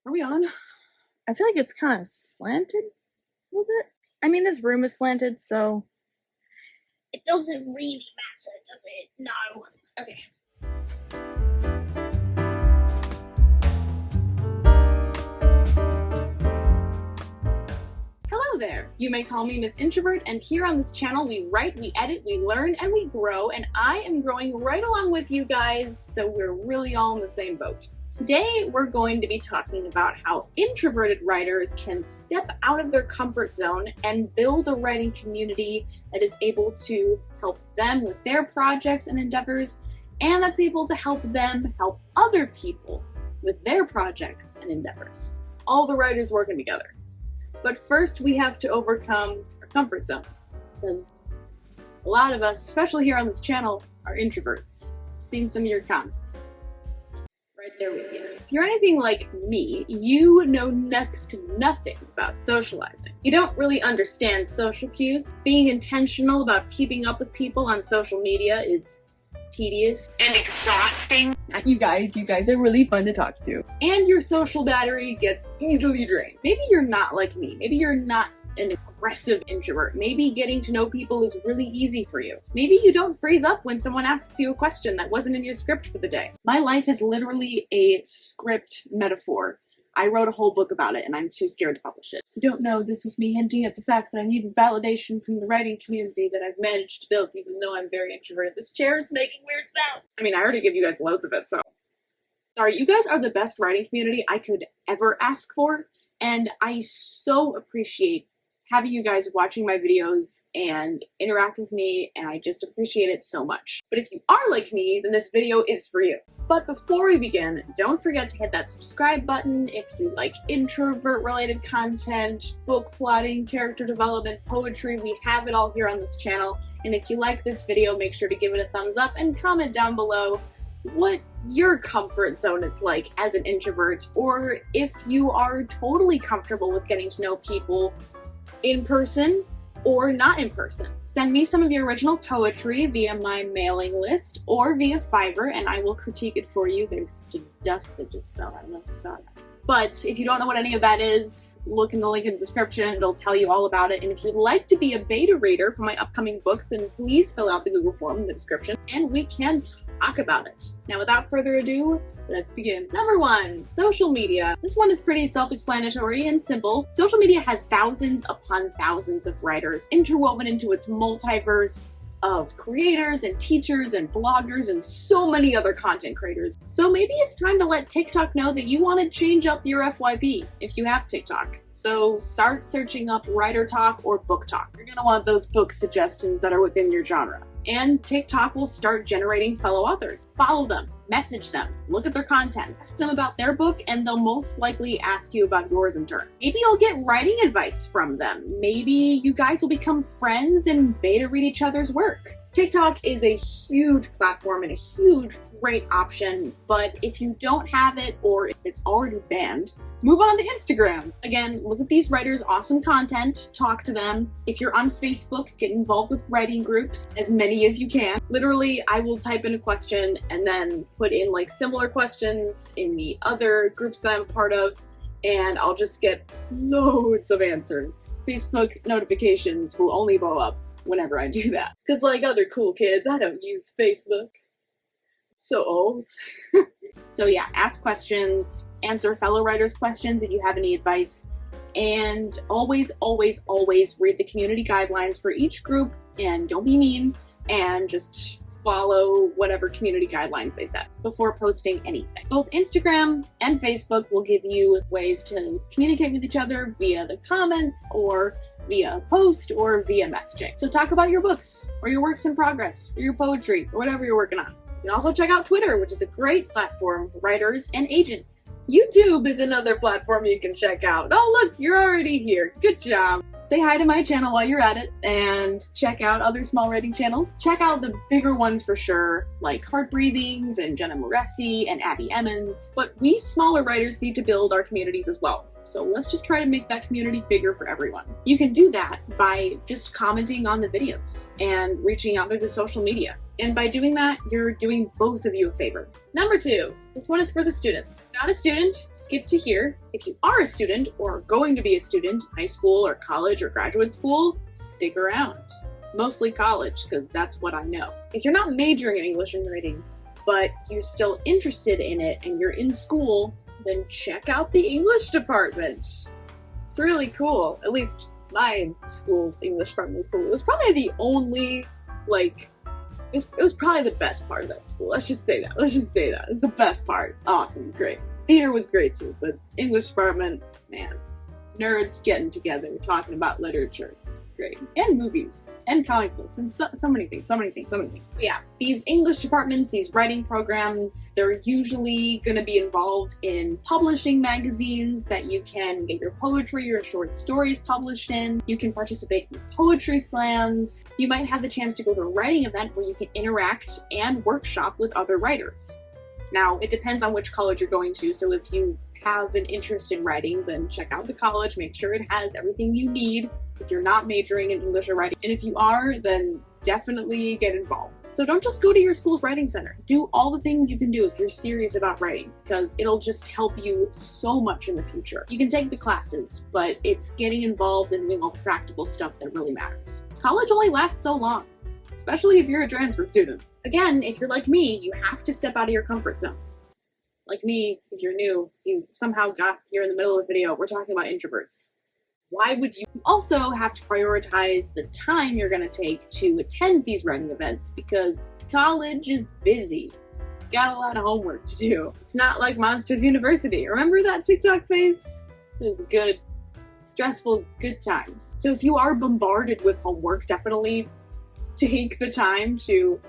Are we on? I feel like it's kind of slanted a little bit. I mean, this room is slanted, so it doesn't really matter, does it? No. okay. Hello there! You may call me Miss Introvert, and here on this channel we write, we edit, we learn, and we grow, and I am growing right along with you guys, so we're really all in the same boat. Today we're going to be talking about how introverted writers can step out of their comfort zone and build a writing community that is able to help them with their projects and endeavors, and that's able to help them help other people with their projects and endeavors. All the writers working together. But first we have to overcome our comfort zone, because a lot of us, especially here on this channel, are introverts. I've seen some of your comments. Right there with you. If you're anything like me, you know next to nothing about socializing. You don't really understand social cues. Being intentional about keeping up with people on social media is tedious and exhausting. You guys are really fun to talk to. And your social battery gets easily drained. Maybe you're not like me. Maybe you're not an aggressive introvert. Maybe getting to know people is really easy for you. Maybe you don't freeze up when someone asks you a question that wasn't in your script for the day. My life is literally a script metaphor. I wrote a whole book about it and I'm too scared to publish it. If you don't know, this is me hinting at the fact that I need validation from the writing community that I've managed to build, even though I'm very introverted. This chair is making weird sounds. I mean, I already give you guys loads of it, so. Sorry, you guys are the best writing community I could ever ask for, and I so appreciate having you guys watching my videos and interact with me, and I just appreciate it so much. But if you are like me, then this video is for you. But before we begin, don't forget to hit that subscribe button if you like introvert-related content, book plotting, character development, poetry. We have it all here on this channel. And if you like this video, make sure to give it a thumbs up and comment down below what your comfort zone is like as an introvert, or if you are totally comfortable with getting to know people in person or not in person. Send me some of your original poetry via my mailing list or via Fiverr and I will critique it for you. There's just dust that just fell. I don't know if you saw that. But if you don't know what any of that is, look in the link in the description. It'll tell you all about it. And if you'd like to be a beta reader for my upcoming book, then please fill out the Google form in the description and we can talk about it. Now, without further ado, let's begin. Number 1, social media. This one is pretty self-explanatory and simple. Social media has thousands upon thousands of writers interwoven into its multiverse of creators and teachers and bloggers and so many other content creators. So maybe it's time to let TikTok know that you want to change up your FYP if you have TikTok. So start searching up Writer Talk or Book Talk. You're gonna want those book suggestions that are within your genre. And TikTok will start generating fellow authors. Follow them, message them, look at their content, ask them about their book, and they'll most likely ask you about yours in turn. Maybe you'll get writing advice from them. Maybe you guys will become friends and beta read each other's work. TikTok is a huge platform and a huge, great option, but if you don't have it or if it's already banned, move on to Instagram. Again, look at these writers' awesome content, talk to them. If you're on Facebook, get involved with writing groups, as many as you can. Literally, I will type in a question and then put in like similar questions in the other groups that I'm a part of, and I'll just get loads of answers. Facebook notifications will only blow up whenever I do that. Because like other cool kids, I don't use Facebook. I'm so old. So yeah, ask questions, answer fellow writers' questions if you have any advice, and always, always, always read the community guidelines for each group, and don't be mean, and just follow whatever community guidelines they set before posting anything. Both Instagram and Facebook will give you ways to communicate with each other via the comments or via a post or via messaging. So talk about your books or your works in progress or your poetry or whatever you're working on. You can also check out Twitter, which is a great platform for writers and agents. YouTube is another platform you can check out. Oh look, you're already here. Good job. Say hi to my channel while you're at it and check out other small writing channels. Check out the bigger ones for sure, like Heart Breathings and Jenna Moresi and Abby Emmons. But we smaller writers need to build our communities as well. So let's just try to make that community bigger for everyone. You can do that by just commenting on the videos and reaching out through the social media. And by doing that, you're doing both of you a favor. Number 2, This one is for the students. Not a student, skip to here. If you are a student or going to be a student, high school or college or graduate school, stick around. Mostly college, because that's what I know. If you're not majoring in English and writing, but you're still interested in it and you're in school, then check out the English department. It's really cool. At least my school's English department was cool. It was probably the only, it was probably the best part of that school. Let's just say that. It's the best part. Awesome, great. Theater was great too, but English department, man. Nerds getting together, talking about literature. It's great. And movies, and comic books, and so many things. But yeah, these English departments, these writing programs, they're usually going to be involved in publishing magazines that you can get your poetry or short stories published in. You can participate in poetry slams. You might have the chance to go to a writing event where you can interact and workshop with other writers. Now, it depends on which college you're going to, so if you have an interest in writing, then check out the college, make sure it has everything you need if you're not majoring in English or writing. And if you are, then definitely get involved. So don't just go to your school's writing center. Do all the things you can do if you're serious about writing, because it'll just help you so much in the future. You can take the classes, but it's getting involved and doing all the practical stuff that really matters. College only lasts so long, especially if you're a transfer student. Again, if you're like me, you have to step out of your comfort zone. Like me, if you're new, you somehow got here in the middle of the video, we're talking about introverts. Why would you also have to prioritize the time you're gonna take to attend these writing events? Because college is busy. Got a lot of homework to do. It's not like Monsters University. Remember that TikTok phase? It was good, stressful, good times. So if you are bombarded with homework, definitely take the time to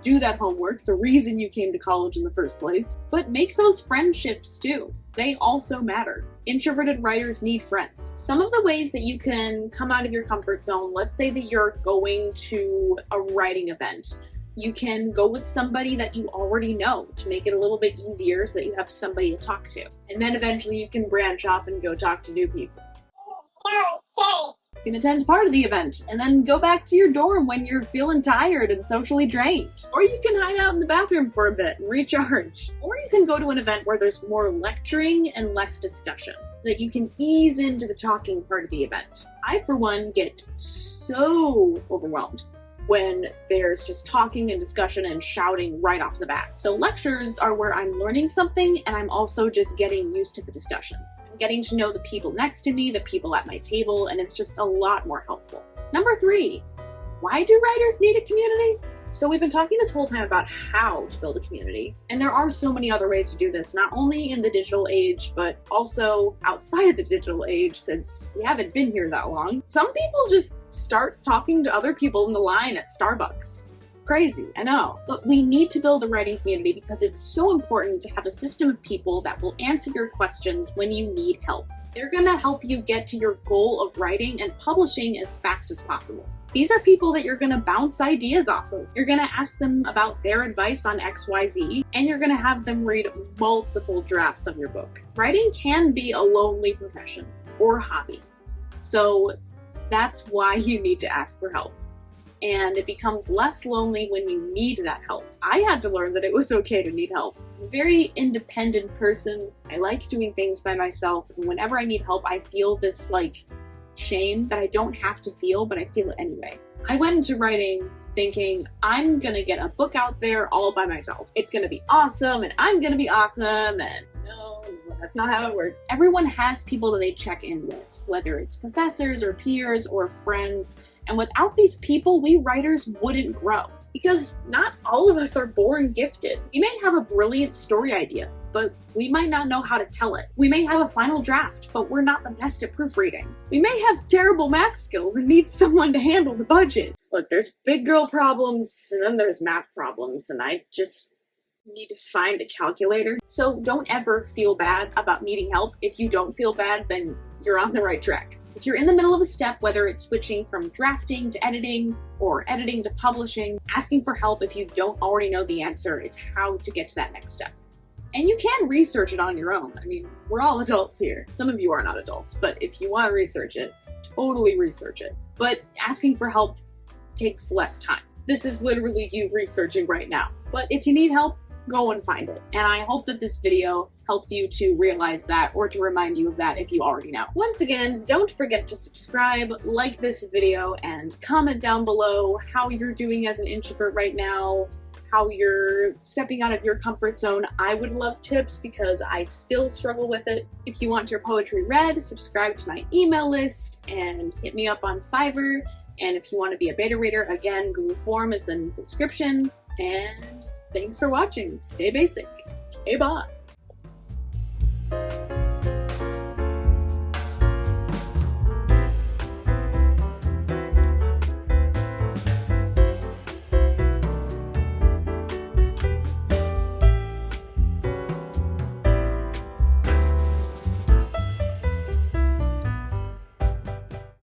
do that homework, the reason you came to college in the first place, but make those friendships too. They also matter. Introverted writers need friends. Some of the ways that you can come out of your comfort zone, let's say that you're going to a writing event. You can go with somebody that you already know to make it a little bit easier so that you have somebody to talk to. And then eventually you can branch off and go talk to new people. No, it's scary. You can attend part of the event and then go back to your dorm when you're feeling tired and socially drained. Or you can hide out in the bathroom for a bit and recharge. Or you can go to an event where there's more lecturing and less discussion, so that you can ease into the talking part of the event. I, for one, get so overwhelmed when there's just talking and discussion and shouting right off the bat. So lectures are where I'm learning something and I'm also just getting used to the discussion. Getting to know the people next to me, the people at my table, and it's just a lot more helpful. Number 3, why do writers need a community? So we've been talking this whole time about how to build a community, and there are so many other ways to do this, not only in the digital age, but also outside of the digital age, since we haven't been here that long. Some people just start talking to other people in the line at Starbucks. Crazy, I know. But we need to build a writing community because it's so important to have a system of people that will answer your questions when you need help. They're gonna help you get to your goal of writing and publishing as fast as possible. These are people that you're gonna bounce ideas off of. You're gonna ask them about their advice on XYZ, and you're gonna have them read multiple drafts of your book. Writing can be a lonely profession or hobby. So that's why you need to ask for help. And it becomes less lonely when you need that help. I had to learn that it was okay to need help. I'm a very independent person. I like doing things by myself, and whenever I need help, I feel this shame that I don't have to feel, but I feel it anyway. I went into writing thinking I'm gonna get a book out there all by myself. It's gonna be awesome, and I'm gonna be awesome, and no, that's not how it works. Everyone has people that they check in with, whether it's professors or peers or friends. And without these people, we writers wouldn't grow. Because not all of us are born gifted. We may have a brilliant story idea, but we might not know how to tell it. We may have a final draft, but we're not the best at proofreading. We may have terrible math skills and need someone to handle the budget. Look, there's big girl problems, and then there's math problems, and I just need to find a calculator. So don't ever feel bad about needing help. If you don't feel bad, then you're on the right track. If you're in the middle of a step, whether it's switching from drafting to editing or editing to publishing, asking for help if you don't already know the answer is how to get to that next step. And you can research it on your own. I mean, we're all adults here. Some of you are not adults, but if you want to research it, totally research it. But asking for help takes less time. This is literally you researching right now. But if you need help, go and find it. And I hope that this video helped you to realize that, or to remind you of that if you already know. Once again, don't forget to subscribe, like this video, and comment down below how you're doing as an introvert right now, how you're stepping out of your comfort zone. I would love tips because I still struggle with it. If you want your poetry read, subscribe to my email list and hit me up on Fiverr. And if you want to be a beta reader, again, Google form is in the description. And thanks for watching. Stay basic. Okay, bye.